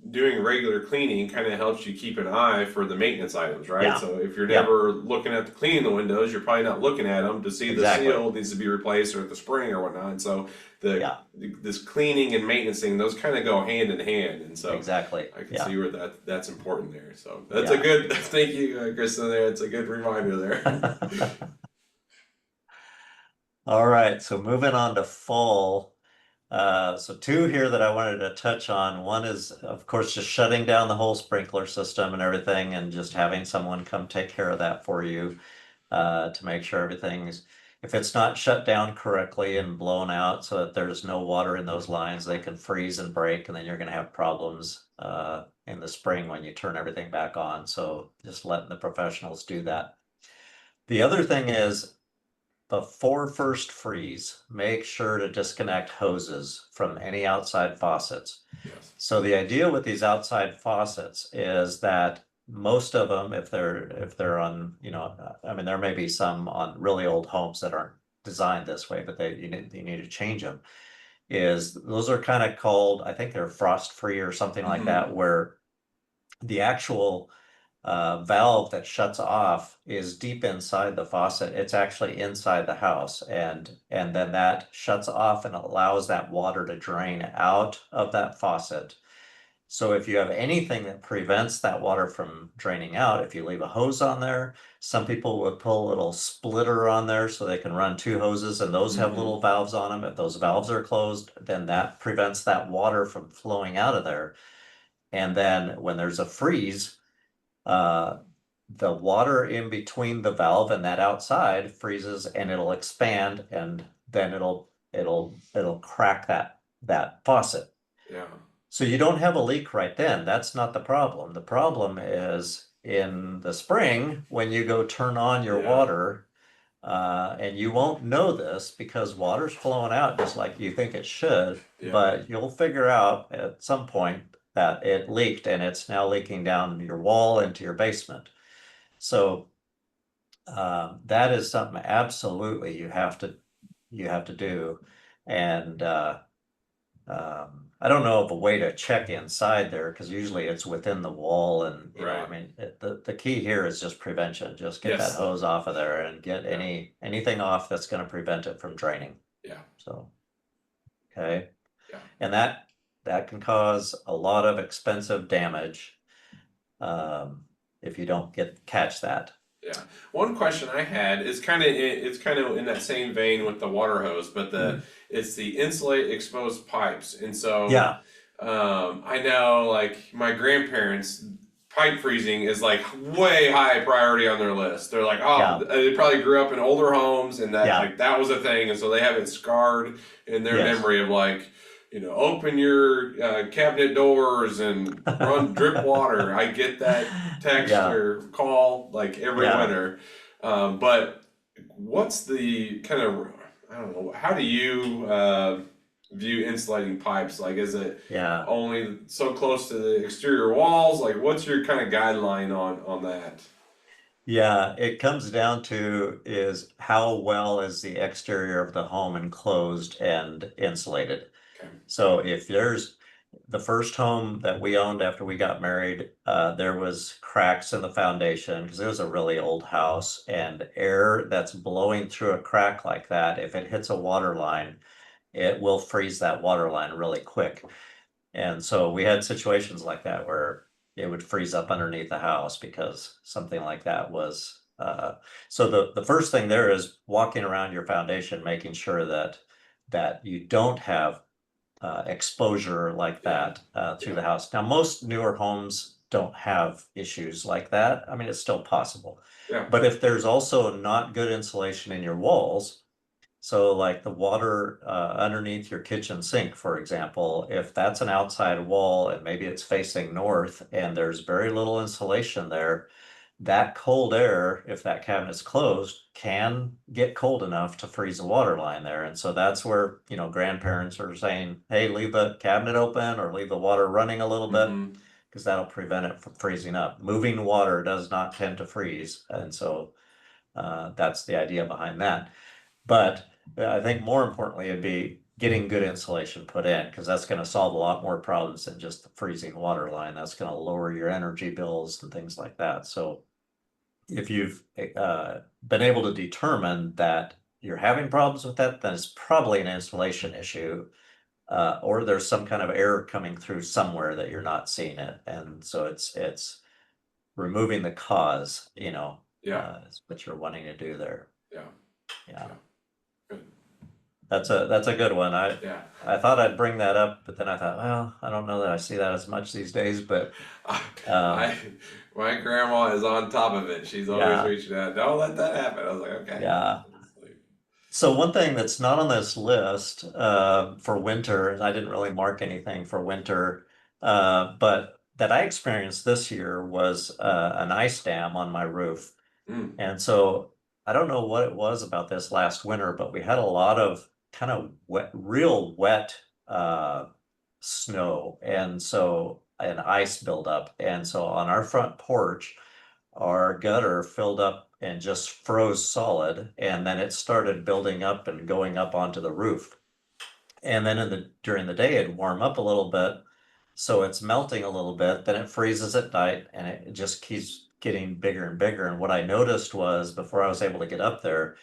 Speaker 1: doing regular cleaning, kind of helps you keep an eye for the maintenance items, right?
Speaker 2: Yeah,
Speaker 1: So if you're
Speaker 2: yeah,
Speaker 1: never looking at the cleaning the windows, you're probably not looking at them to see the
Speaker 2: exactly.
Speaker 1: seal needs to be replaced or the spring or whatnot. And so the
Speaker 2: Yeah,
Speaker 1: this cleaning and maintenance thing, those kind of go hand in hand. And so
Speaker 2: exactly.
Speaker 1: I can
Speaker 2: Yeah,
Speaker 1: see where that's important there. So that's a
Speaker 2: yeah.
Speaker 1: good. Thank you, Kristen. There, it's a good reminder there.
Speaker 2: All right, so moving on to fall. So two here that I wanted to touch on. One is, of course, just shutting down the whole sprinkler system and everything, and just having someone come take care of that for you, to make sure everything's, if it's not shut down correctly and blown out so that there's no water in those lines, they can freeze and break, and then you're going to have problems in the spring when you turn everything back on. So just letting the professionals do that. The other thing is, before first freeze, make sure to disconnect hoses from any outside faucets.
Speaker 1: Yes.
Speaker 2: So the idea with these outside faucets is that most of them, if they're on, I mean, there may be some on really old homes that aren't designed this way, but you need to change them. Is those are kind of called, I think they're frost free or something like that, where the actual valve that shuts off is deep inside the faucet. It's actually inside the house, and then that shuts off and allows that water to drain out of that faucet. So if you have anything that prevents that water from draining out, if you leave a hose on there, some people would pull a little splitter on there so they can run two hoses, and those have little valves on them. If those valves are closed, then that prevents that water from flowing out of there. And then when there's a freeze, uh, the water in between the valve and that outside freezes, and it'll expand, and then it'll crack that faucet.
Speaker 1: Yeah.
Speaker 2: So you don't have a leak right then. That's not the problem. The problem is in the spring when you go turn on your water, and you won't know this because water's flowing out just like you think it should, but you'll figure out at some point that it leaked, and it's now leaking down your wall into your basement. So that is something absolutely you have to do. And I don't know of a way to check inside there, because usually it's within the wall, and I mean, the key here is just prevention. Just get that hose off of there and get anything off that's going to prevent it from draining.
Speaker 1: Yeah.
Speaker 2: So, okay.
Speaker 1: Yeah.
Speaker 2: And that can cause a lot of expensive damage if you don't catch that.
Speaker 1: Yeah. One question I had is it's kind of in that same vein with the water hose, but it's the insulate exposed pipes. And so
Speaker 2: Yeah.
Speaker 1: I know like my grandparents, pipe freezing is like way high priority on their list. They're like, they probably grew up in older homes, and that like that was a thing, and so they have it scarred in their memory of like, open your cabinet doors and run drip water. I get that text or call like every winter. But what's the kind of, I don't know, how do you view insulating pipes? Like, is it only so close to the exterior walls? Like, what's your kind of guideline on that?
Speaker 2: Yeah, it comes down to is how well is the exterior of the home enclosed and insulated.
Speaker 1: Okay.
Speaker 2: So if there's the first home that we owned after we got married, there was cracks in the foundation because it was a really old house, and air that's blowing through a crack like that, if it hits a water line, it will freeze that water line really quick. And so we had situations like that where it would freeze up underneath the house because something like that was, so the first thing there is walking around your foundation, making sure that you don't have exposure like that through the house. Now, most newer homes don't have issues like that. I mean, it's still possible.
Speaker 1: Yeah.
Speaker 2: But if there's also not good insulation in your walls, so like the water underneath your kitchen sink, for example, if that's an outside wall and maybe it's facing north and there's very little insulation there, that cold air, if that cabinet's closed, can get cold enough to freeze a water line there. And so that's where, grandparents are saying, hey, leave the cabinet open or leave the water running a little bit, because that'll prevent it from freezing up. Moving water does not tend to freeze. And so that's the idea behind that. But I think more importantly, it'd be getting good insulation put in, because that's going to solve a lot more problems than just the freezing water line. That's going to lower your energy bills and things like that. So if you've been able to determine that you're having problems with that, then it's probably an insulation issue, or there's some kind of error coming through somewhere that you're not seeing it. And so it's removing the cause, is what you're wanting to do there.
Speaker 1: Yeah.
Speaker 2: Yeah.
Speaker 1: Good.
Speaker 2: That's a good one.
Speaker 1: Yeah.
Speaker 2: I thought I'd bring that up, but then I thought, well, I don't know that I see that as much these days, but
Speaker 1: I,
Speaker 2: um,
Speaker 1: I my grandma is on top of it. She's always
Speaker 2: yeah,
Speaker 1: reaching out. Don't let that happen. I was like, okay.
Speaker 2: yeah.
Speaker 1: It's like,
Speaker 2: So one thing that's not on this list for winter, and I didn't really mark anything for winter, but that I experienced this year was an ice dam on my roof.
Speaker 1: mm,
Speaker 2: And so I don't know what it was about this last winter, but we had a lot of kind of wet, real wet snow. And ice buildup. And so on our front porch, our gutter filled up and just froze solid. And then it started building up and going up onto the roof. And then during the day, it'd warm up a little bit. So it's melting a little bit, then it freezes at night and it just keeps getting bigger and bigger. And what I noticed was before I was able to get up there,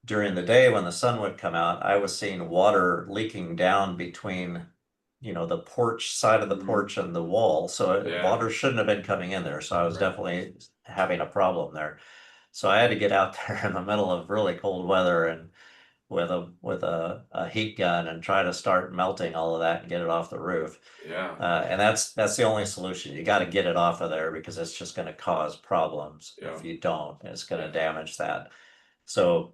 Speaker 2: during the day when the sun would come out, I was seeing water leaking down between, the porch side of the
Speaker 1: mm,
Speaker 2: porch and the wall. So
Speaker 1: yeah.
Speaker 2: water shouldn't have been coming in there. So I was
Speaker 1: Right.
Speaker 2: definitely having a problem there. So I had to get out there in the middle of really cold weather and with a heat gun and try to start melting all of that and get it off the roof.
Speaker 1: Yeah.
Speaker 2: And that's the only solution. You got to get it off of there because it's just going to cause problems
Speaker 1: Yeah.
Speaker 2: if you don't. It's going
Speaker 1: Yeah.
Speaker 2: to damage that. So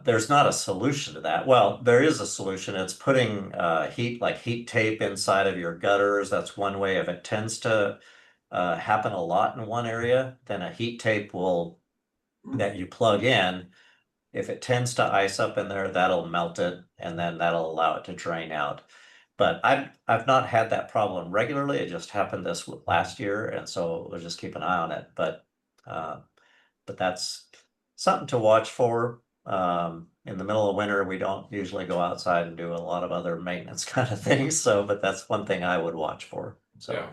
Speaker 2: there's not a solution to that. Well, there is a solution. It's putting heat tape inside of your gutters. That's one way. If it tends to happen a lot in one area, then a heat tape will
Speaker 1: Mm,
Speaker 2: that you plug in. If it tends to ice up in there, that'll melt it, and then that'll allow it to drain out. But I've not had that problem regularly. It just happened this last year, and so we'll just keep an eye on it. Uh, but that's something to watch for. In the middle of winter, we don't usually go outside and do a lot of other maintenance kind of things. So, but that's one thing I would watch for.
Speaker 1: yeah.
Speaker 2: So,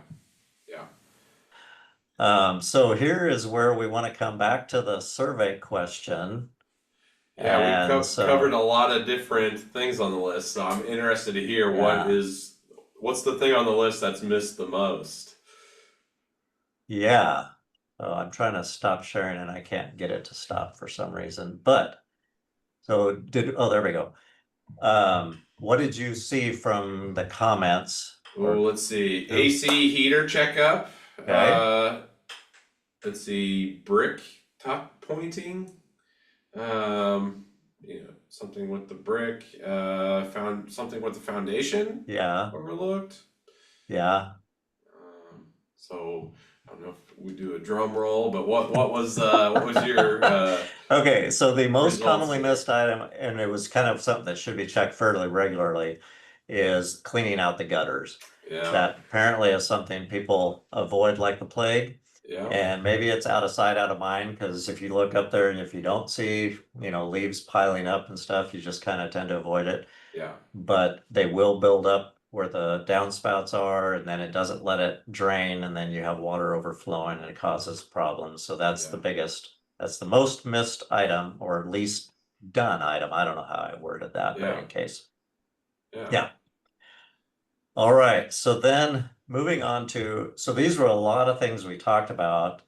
Speaker 1: Yeah.
Speaker 2: so here is where we want to come back to the survey question.
Speaker 1: Yeah, we
Speaker 2: And
Speaker 1: covered a
Speaker 2: so,
Speaker 1: lot of different things on the list, so I'm interested to hear
Speaker 2: yeah.
Speaker 1: what's the thing on the list that's missed the most.
Speaker 2: Yeah. Oh, I'm trying to stop sharing and I can't get it to stop for some reason. But there we go. What did you see from the comments
Speaker 1: Oh,
Speaker 2: or
Speaker 1: let's see.
Speaker 2: who?
Speaker 1: AC heater checkup.
Speaker 2: Okay.
Speaker 1: Let's see. Brick top pointing. Um, something with the brick. Found something with the foundation
Speaker 2: Yeah.
Speaker 1: overlooked.
Speaker 2: Yeah.
Speaker 1: So I don't know if we do a drum roll, but what was your
Speaker 2: Okay. So the most
Speaker 1: results
Speaker 2: commonly
Speaker 1: there?
Speaker 2: missed item, and it was kind of something that should be checked fairly regularly, is cleaning out the gutters.
Speaker 1: Yeah,
Speaker 2: That apparently is something people avoid like the plague.
Speaker 1: yeah,
Speaker 2: And maybe it's out of sight, out of mind, because if you look up there and if you don't see, leaves piling up and stuff, you just kind of tend to avoid it.
Speaker 1: yeah,
Speaker 2: But they will build up where the downspouts are, and then it doesn't let it drain, and then you have water overflowing and it causes problems. So
Speaker 1: yeah,
Speaker 2: that's the most missed item or least done item. I don't know how I worded that, but
Speaker 1: yeah,
Speaker 2: in case.
Speaker 1: yeah.
Speaker 2: Yeah. All right. So then moving on so these were a lot of things we talked about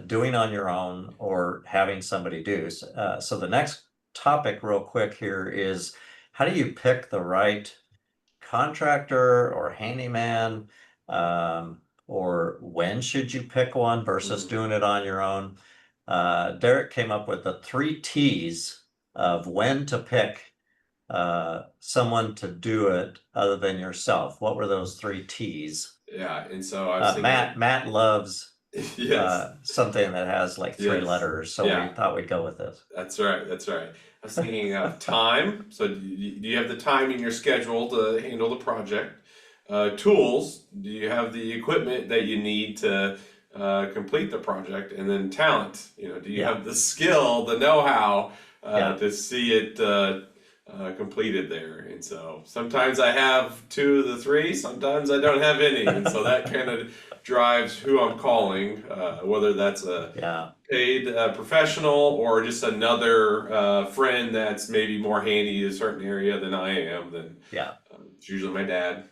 Speaker 2: doing on your own or having somebody do. So the next topic real quick here is how do you pick the right contractor or handyman? Or when should you pick one versus
Speaker 1: Mm,
Speaker 2: doing it on your own? Derek came up with the three T's of when to pick someone to do it other than yourself. What were those three T's?
Speaker 1: yeah. And so I was thinking,
Speaker 2: Matt loves
Speaker 1: yes,
Speaker 2: something that has like three
Speaker 1: yes,
Speaker 2: letters, so we
Speaker 1: yeah.
Speaker 2: thought we'd go with this.
Speaker 1: That's right. That's right. I was thinking of time. So, do you have the time in your schedule to handle the project? Tools. Do you have the equipment that you need to complete the project? And then talent. Do you
Speaker 2: Yeah,
Speaker 1: have the skill, the know-how
Speaker 2: yeah,
Speaker 1: to see it completed there? And so sometimes I have two of the three. Sometimes I don't have any. And so that kind of drives who I'm calling, whether that's a
Speaker 2: yeah,
Speaker 1: paid professional or just another friend that's maybe more handy in a certain area than I am, then
Speaker 2: yeah,
Speaker 1: it's usually my dad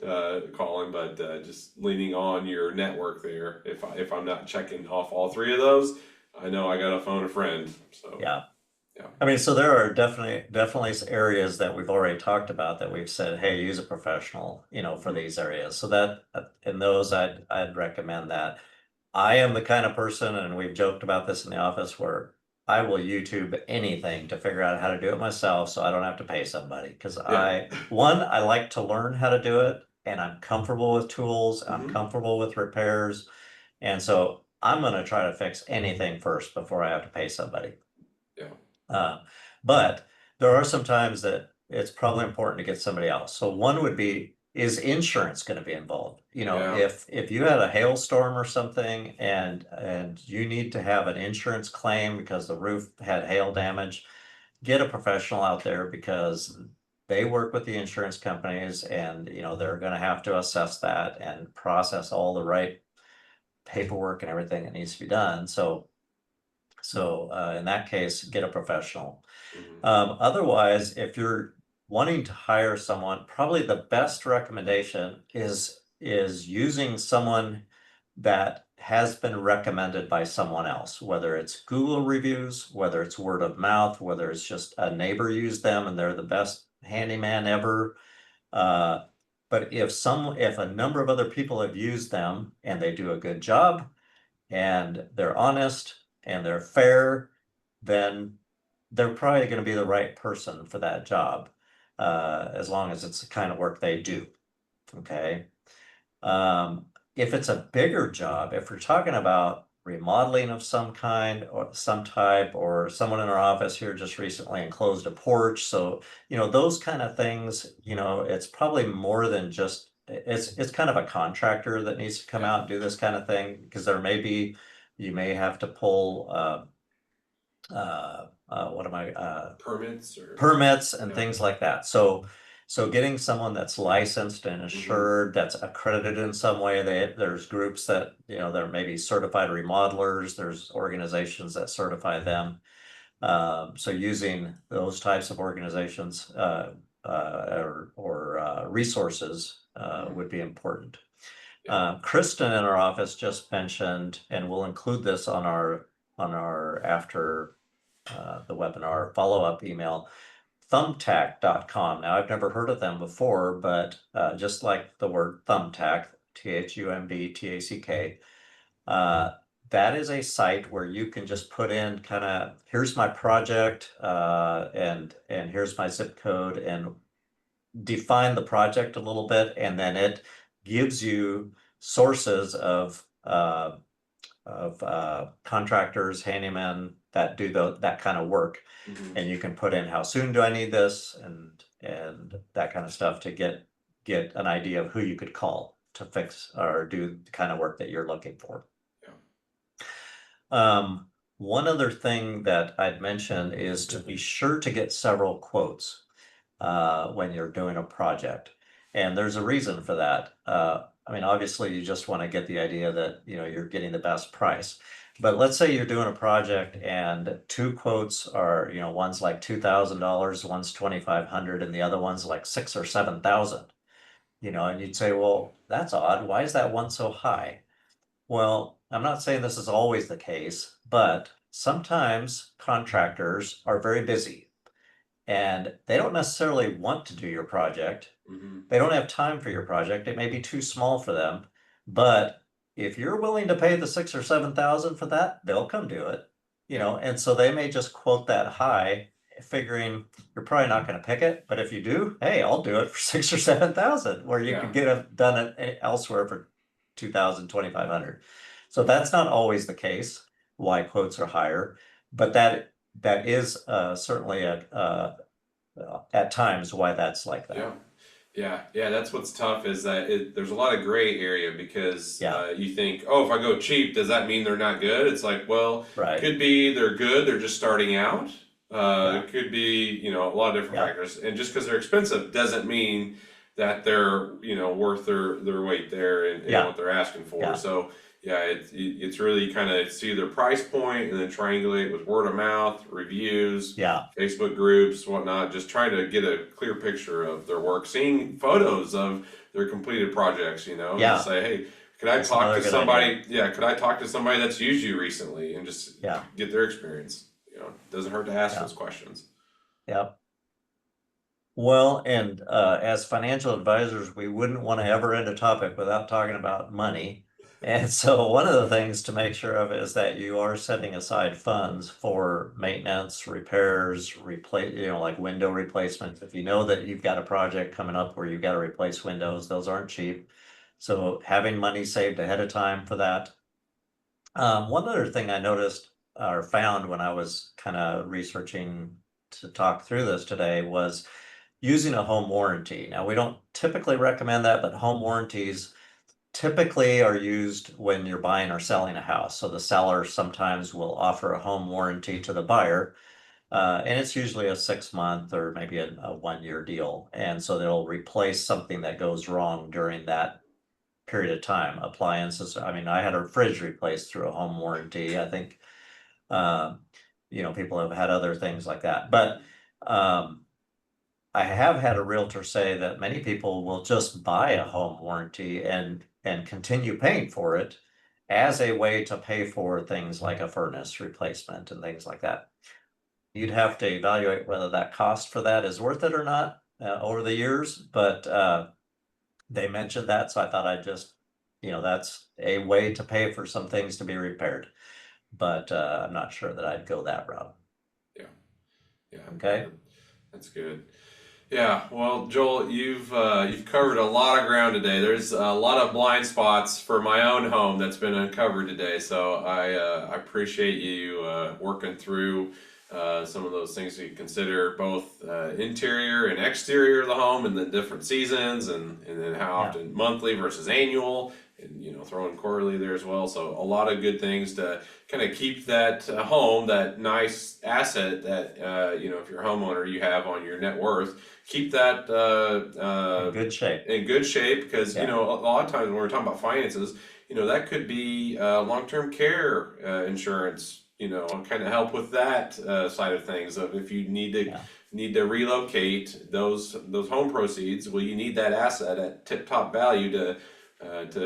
Speaker 1: calling, but just leaning on your network there. If I'm not checking off all three of those, I know I got to phone a friend. So
Speaker 2: yeah.
Speaker 1: Yeah.
Speaker 2: I mean, so there are definitely areas that we've already talked about that we've said, hey, use a professional, for
Speaker 1: Mhm.
Speaker 2: these areas. So that in those, I'd recommend that. I am the kind of person, and we've joked about this in the office, where I will YouTube anything to figure out how to do it myself, so I don't have to pay somebody. Because
Speaker 1: Yeah.
Speaker 2: I like to learn how to do it, and I'm comfortable with tools, I'm
Speaker 1: Hmm.
Speaker 2: comfortable with repairs, and so I'm going to try to fix anything first before I have to pay somebody.
Speaker 1: Yeah.
Speaker 2: Uh, but there are some times that it's probably important to get somebody else. So one would be, is insurance going to be involved?
Speaker 1: Yeah.
Speaker 2: If you had a hailstorm or something and you need to have an insurance claim because the roof had hail damage, get a professional out there because they work with the insurance companies and they're going to have to assess that and process all the right paperwork and everything that needs to be done. So in that case, get a professional.
Speaker 1: Hmm.
Speaker 2: Otherwise, if you're wanting to hire someone, probably the best recommendation is using someone that has been recommended by someone else, whether it's Google reviews, whether it's word of mouth, whether it's just a neighbor used them and they're the best handyman ever. Uh, but if a number of other people have used them and they do a good job, and they're honest and they're fair, then they're probably going to be the right person for that job, as long as it's the kind of work they do. Okay. If it's a bigger job, if we're talking about remodeling of some kind or some type, or someone in our office here just recently enclosed a porch. So, those kind of things, it's probably more than just it's kind of a contractor that needs to come
Speaker 1: Yeah.
Speaker 2: out and do this kind of thing because you may have to pull what am I
Speaker 1: Permits or
Speaker 2: permits and
Speaker 1: yeah.
Speaker 2: things like that. So getting someone that's licensed and
Speaker 1: Hmm.
Speaker 2: assured, that's accredited in some way. There's groups that, there may be certified remodelers, there's organizations that certify them. So using those types of organizations or resources
Speaker 1: Hmm.
Speaker 2: would be important.
Speaker 1: Yeah.
Speaker 2: Kristen in our office just mentioned, and we'll include this on our after the webinar follow-up email, thumbtack.com. Now, I've never heard of them before, but just like the word thumbtack, Thumbtack, uh, that is a site where you can just put in kind of, here's my project, and here's my zip code, and define the project a little bit, and then it gives you sources of contractors, handymen that do that kind of work,
Speaker 1: Hmm.
Speaker 2: and you can put in how soon do I need this and that kind of stuff to get an idea of who you could call to fix or do the kind of work that you're looking for.
Speaker 1: Yeah.
Speaker 2: Um, One other thing that I'd mention is to be sure to get several quotes when you're doing a project. And there's a reason for that. I mean, obviously, you just want to get the idea that you're getting the best price. But let's say you're doing a project and two quotes are, one's like $2,000, one's 2,500, and the other one's like 6 or 7,000. And you'd say, well, that's odd. Why is that one so high? Well, I'm not saying this is always the case, but sometimes contractors are very busy and they don't necessarily want to do your project.
Speaker 1: Hmm.
Speaker 2: They don't have time for your project. It may be too small for them. But if you're willing to pay the 6 or 7,000 for that, they'll come do it.
Speaker 1: Yeah.
Speaker 2: And so they may just quote that high, figuring you're probably not going to pick it. But if you do, hey, I'll do it for 6 or 7,000, where you
Speaker 1: Yeah.
Speaker 2: could get it done elsewhere for 2,000, 2,500. So that's not always the case why quotes are higher, but that is certainly at times why that's like
Speaker 1: Yeah.
Speaker 2: that.
Speaker 1: Yeah, yeah, that's what's tough is that there's a lot of gray area because
Speaker 2: Yeah,
Speaker 1: you think, oh, if I go cheap, does that mean they're not good? It's like, well,
Speaker 2: right.
Speaker 1: could be they're good, they're just starting out.
Speaker 2: Yeah,
Speaker 1: It could be, a lot of different
Speaker 2: yeah,
Speaker 1: factors. And just because they're expensive doesn't mean that they're, worth their weight there and
Speaker 2: yeah,
Speaker 1: what they're asking for.
Speaker 2: yeah,
Speaker 1: So, yeah, it's really kind of see their price point and then triangulate with word of mouth, reviews,
Speaker 2: yeah,
Speaker 1: Facebook groups, whatnot, just trying to get a clear picture of their work, seeing photos of their completed projects, and just
Speaker 2: yeah.
Speaker 1: say, hey, could I
Speaker 2: That's
Speaker 1: talk
Speaker 2: another
Speaker 1: to
Speaker 2: good idea.
Speaker 1: somebody? Yeah, could I talk to somebody that's used you recently and just
Speaker 2: Yeah.
Speaker 1: get their experience? it doesn't hurt to ask
Speaker 2: Yeah.
Speaker 1: those questions.
Speaker 2: Yep. Well, and as financial advisors, we wouldn't want to ever end a topic without talking about money. And so one of the things to make sure of is that you are setting aside funds for maintenance, repairs, like window replacements. If you know that you've got a project coming up where you've got to replace windows, those aren't cheap. So having money saved ahead of time for that. One other thing I noticed or found when I was kind of researching to talk through this today was using a home warranty. Now, we don't typically recommend that, but home warranties typically are used when you're buying or selling a house. So the seller sometimes will offer a home warranty to the buyer, and it's usually a 6 month or maybe a 1 year deal. And so they'll replace something that goes wrong during that period of time. Appliances, I mean, I had a fridge replaced through a home warranty. I think, um, people have had other things like that. But I have had a realtor say that many people will just buy a home warranty and continue paying for it as a way to pay for things like a furnace replacement and things like that. You'd have to evaluate whether that cost for that is worth it or not over the years, but they mentioned that, so I thought I'd just, that's a way to pay for some things to be repaired. But I'm not sure that I'd go that route.
Speaker 1: Yeah. Yeah.
Speaker 2: Okay.
Speaker 1: That's good. Yeah, well, Joel, you've covered a lot of ground today. There's a lot of blind spots for my own home that's been uncovered today. So I appreciate you working through some of those things you consider, both interior and exterior of the home, and the different seasons, and then how often monthly versus annual, and throwing quarterly there as well. So a lot of good things to kind of keep that home, that nice asset that if you're a homeowner, you have on your net worth. Keep that
Speaker 2: In good shape.
Speaker 1: In good shape, because
Speaker 2: Yeah.
Speaker 1: a lot of times when we're talking about finances, that could be long-term care insurance. Kind of help with that side of things. Of if you need to relocate those home proceeds, well, you need that asset at tip-top value to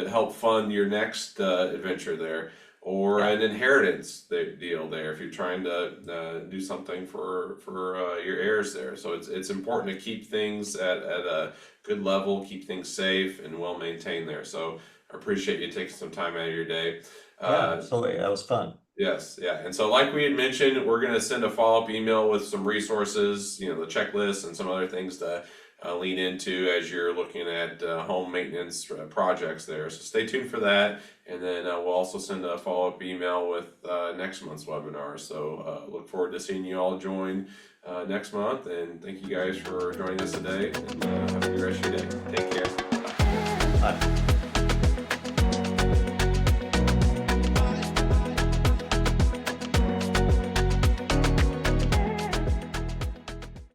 Speaker 1: help fund your next adventure there, or an inheritance deal there if you're trying to do something for your heirs there. So it's important to keep things at a good level, keep things safe and well maintained there. So I appreciate you taking some time out of your day.
Speaker 2: Yeah, absolutely. That was fun.
Speaker 1: Yes, yeah. And so like we had mentioned, we're going to send a follow-up email with some resources, the checklist and some other things to lean into as you're looking at home maintenance projects there. So stay tuned for that. And then we'll also send a follow-up email with next month's webinar. So look forward to seeing you all join next month. And thank you guys for joining us today. And have a good rest of your day. Take care.
Speaker 2: Bye.